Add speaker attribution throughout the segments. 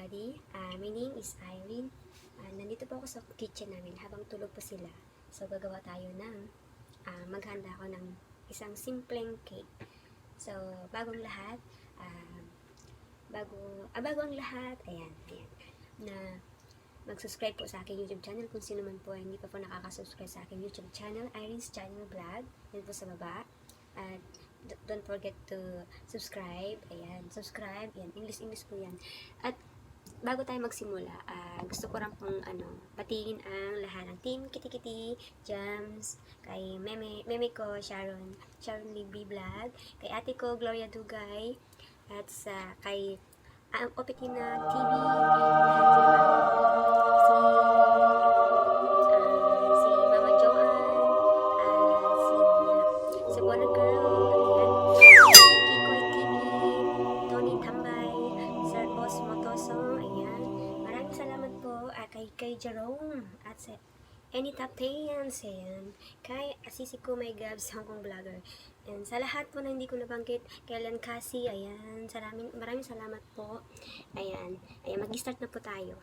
Speaker 1: everybody. My name is Irene. Nandito po ako sa kitchen namin habang tulog po sila. So, gagawa tayo ng, maghanda ako ng isang simpleng cake. So, bago ang lahat, ayan, na mag-subscribe po sa aking YouTube channel kung sino man po ay hindi pa po nakaka-subscribe sa aking YouTube channel, Irene's Channel Vlog. Yan po sa baba. At don't forget to subscribe. Ayan, subscribe. Yan, English po yan. At bago tayo magsimula, gusto ko rin pong patingin ang lahat ng team Kitty Jams, kay meme ko Sharon Libby Vlog, kay ate ko Gloria Dugay, at sa kay Opetina TV, si Mama Joanne, si Bona Girl, Kikoy TV, Tony Tambay, Sir Boss Motoso, ayan. Maraming salamat po kay Jerome at sa Any Top 10, ayan. Kay Asisi ko My Gabs, Hong Kong Vlogger. And sa lahat po na hindi ko nabanggit, kay Len Cassie, ayan. Maraming salamat po. Ayan, mag-start na po tayo.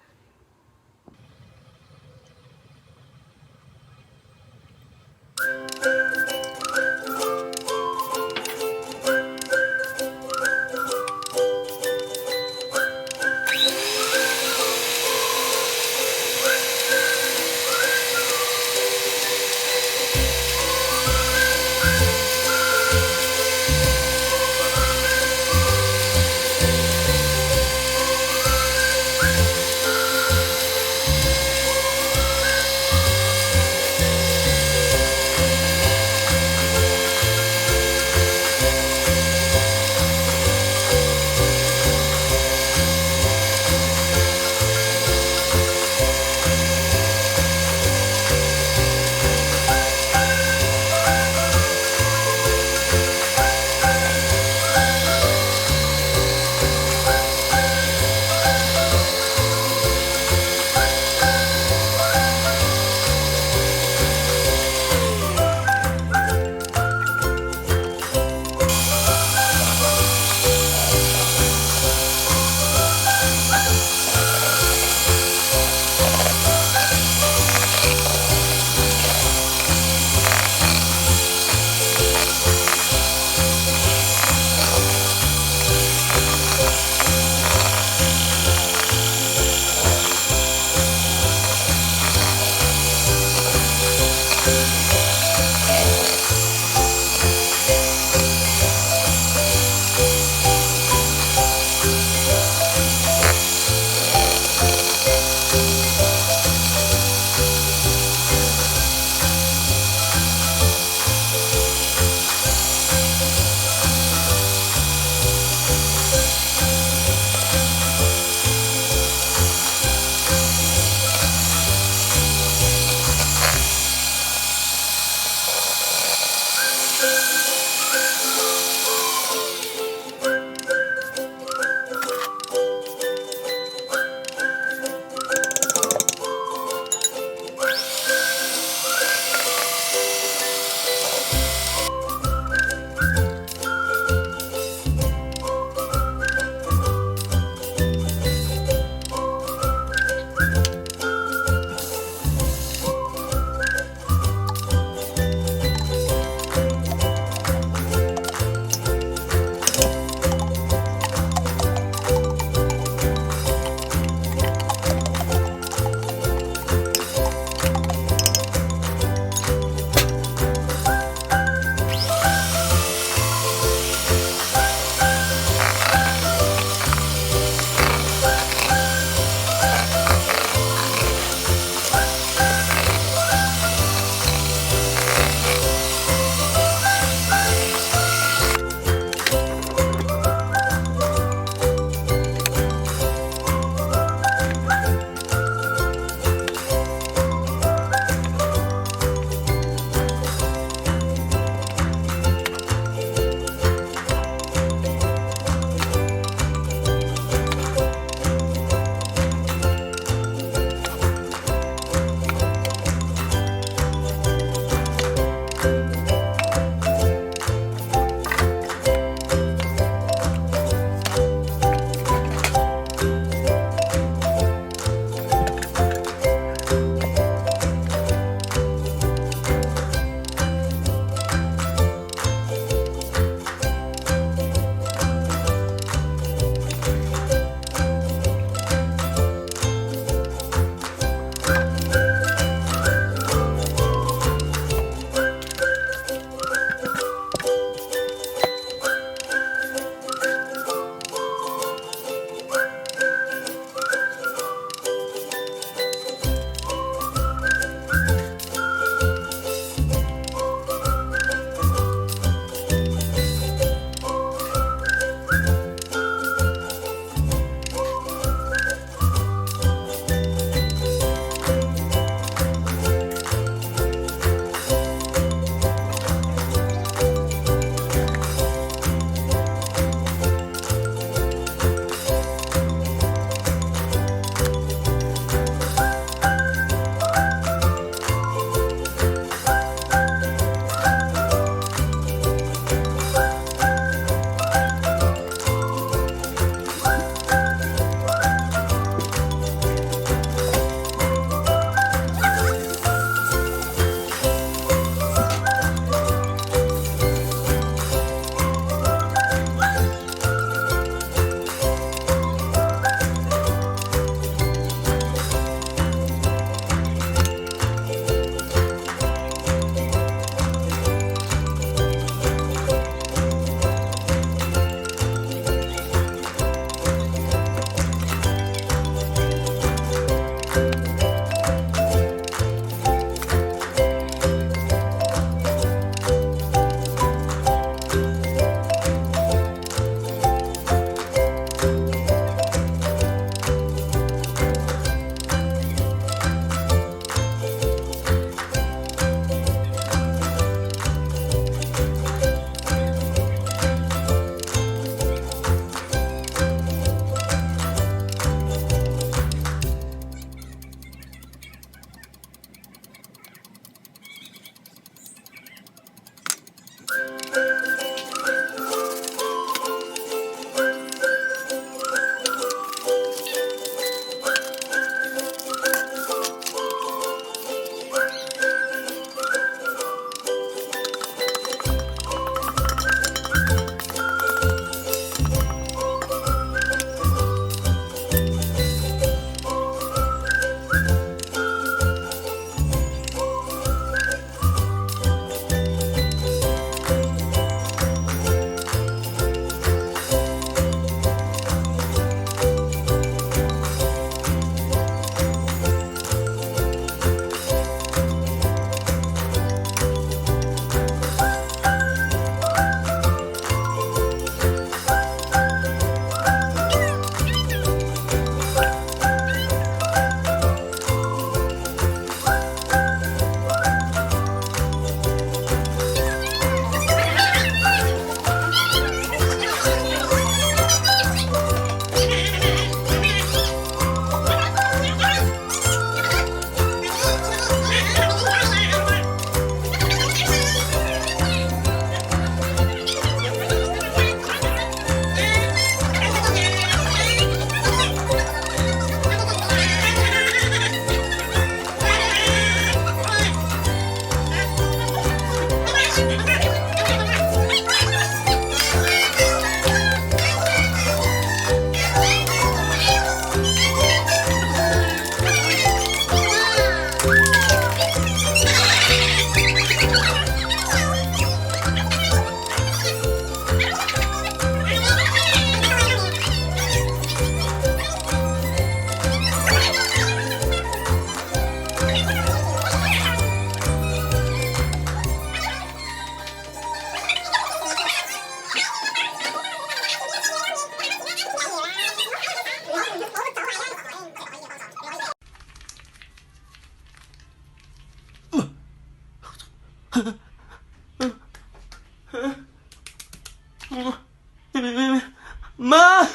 Speaker 2: Ma!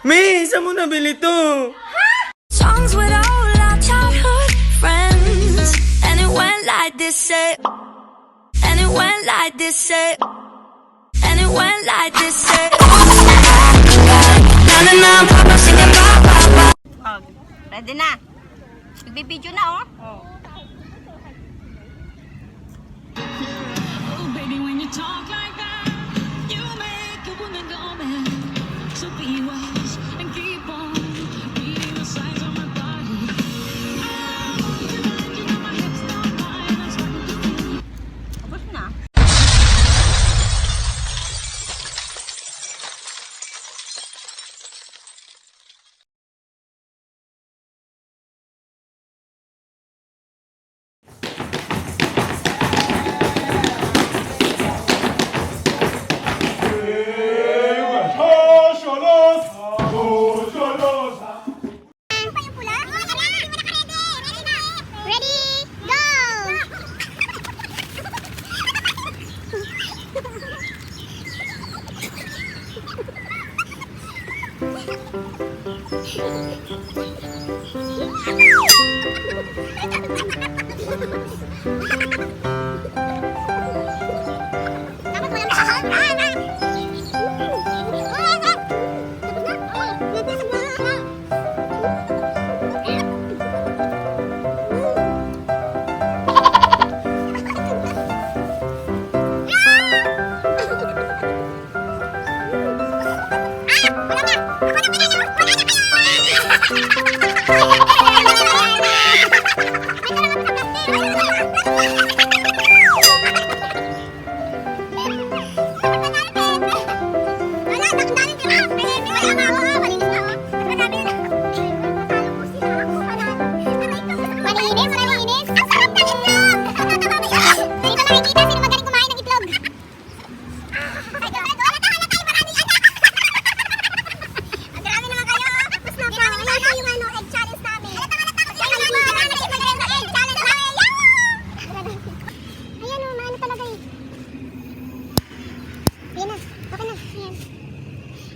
Speaker 2: May, saan mo nabili to?
Speaker 3: Songs with all our childhood friends, and it went like this, say, and it went like this, say, and it went like this, say. Na na na, papa singing ba ba ba.
Speaker 4: Oh, ready na. Nagbibideo na, oh.
Speaker 3: Oh, baby, when you talk like that, you make a woman go mad. So be wise and keep on reading the signs of my body. Oh, tonight, you know my hips don't lie, and I'm starting to feel.
Speaker 4: Tapos na.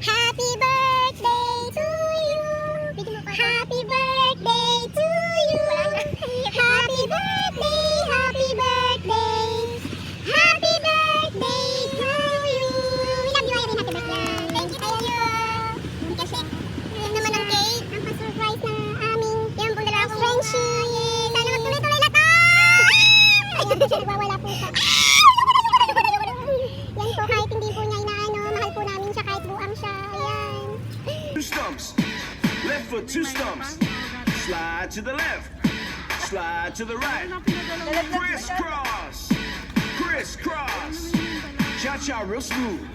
Speaker 5: Happy birthday to you. Happy birthday to you. Happy birthday, happy birthday. Happy birthday to you. We love you, Irene. Happy birthday. Thank you, thank you. Hindi kasi, yun naman ang cake. Ang pa-surprise na aming yan po dala akong friendship. Sana magtuloy-tuloy na to. Ayan po siya, nagwawala po siya. Yan po, kahit hindi po niya inaano, mahal po namin siya kahit buang siya. Ayan.
Speaker 6: Two stumps. Left foot, two stumps. Slide to the left. Slide to the right. Crisscross. Crisscross. Cha-cha real smooth.